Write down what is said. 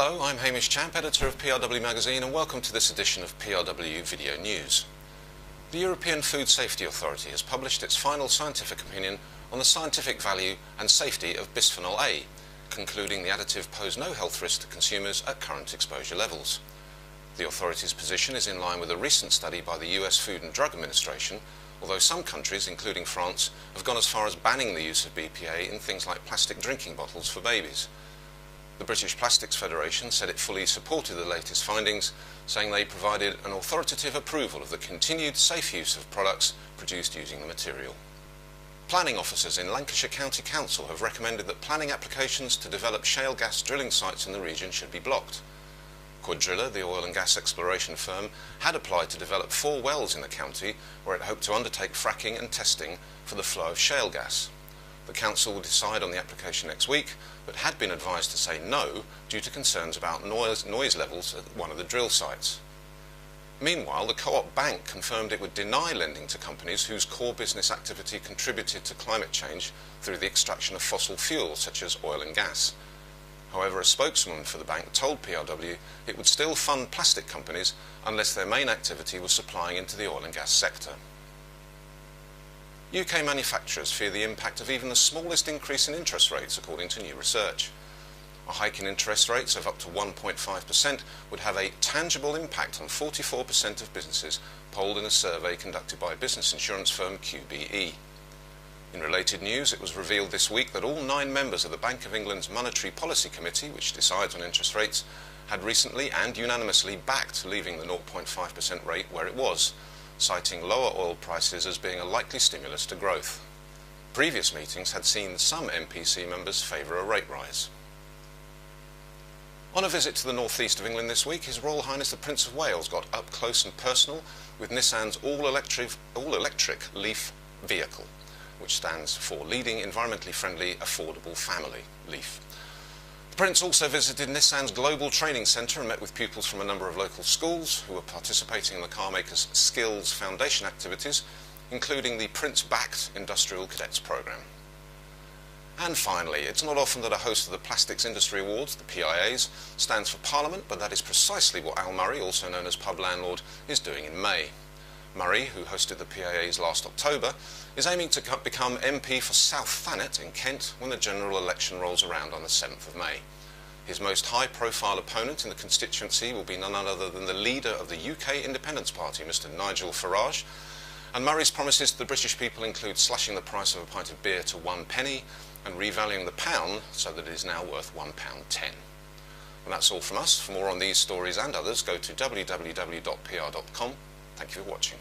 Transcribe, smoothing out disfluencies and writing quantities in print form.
Hello, I'm Hamish Champ, editor of PRW Magazine, and welcome to this edition of PRW Video News. The European Food Safety Authority has published its final scientific opinion on the scientific value and safety of bisphenol A, concluding the additive posed no health risk to consumers at current exposure levels. The authority's position is in line with a recent study by the US Food and Drug Administration, although some countries, including France, have gone as far as banning the use of BPA in things like plastic drinking bottles for babies. The British Plastics Federation said it fully supported the latest findings, saying they provided an authoritative approval of the continued safe use of products produced using the material. Planning officers in Lancashire County Council have recommended that planning applications to develop shale gas drilling sites in the region should be blocked. Cuadrilla, the oil and gas exploration firm, had applied to develop 4 wells in the county where it hoped to undertake fracking and testing for the flow of shale gas. The council will decide on the application next week, but had been advised to say no due to concerns about noise levels at one of the drill sites. Meanwhile, the Co-op Bank confirmed it would deny lending to companies whose core business activity contributed to climate change through the extraction of fossil fuels such as oil and gas. However, a spokesman for the bank told PRW it would still fund plastic companies unless their main activity was supplying into the oil and gas sector. UK manufacturers fear the impact of even the smallest increase in interest rates, according to new research. A hike in interest rates of up to 1.5% would have a tangible impact on 44% of businesses polled in a survey conducted by business insurance firm QBE. In related news, it was revealed this week that all 9 members of the Bank of England's Monetary Policy Committee, which decides on interest rates, had recently and unanimously backed leaving the 0.5% rate where it was, citing lower oil prices as being a likely stimulus to growth. Previous meetings had seen some MPC members favour a rate rise. On a visit to the northeast of England this week, His Royal Highness the Prince of Wales got up close and personal with Nissan's all-electric Leaf vehicle, which stands for Leading Environmentally Friendly Affordable Family, Leaf. The Prince also visited Nissan's Global Training Centre and met with pupils from a number of local schools who were participating in the carmaker's Skills Foundation activities, including the Prince-backed Industrial Cadets programme. And finally, it's not often that a host of the Plastics Industry Awards, the PIAs, stands for Parliament, but that is precisely what Al Murray, also known as Pub Landlord, is doing in May. Murray, who hosted the PIAs last October, is aiming to become MP for South Thanet in Kent when the general election rolls around on the 7th of May. His most high-profile opponent in the constituency will be none other than the leader of the UK Independence Party, Mr Nigel Farage, and Murray's promises to the British people include slashing the price of a pint of beer to 1 penny and revaluing the pound so that it is now worth £1.10. And that's all from us. For more on these stories and others, go to www.pr.com. Thank you for watching.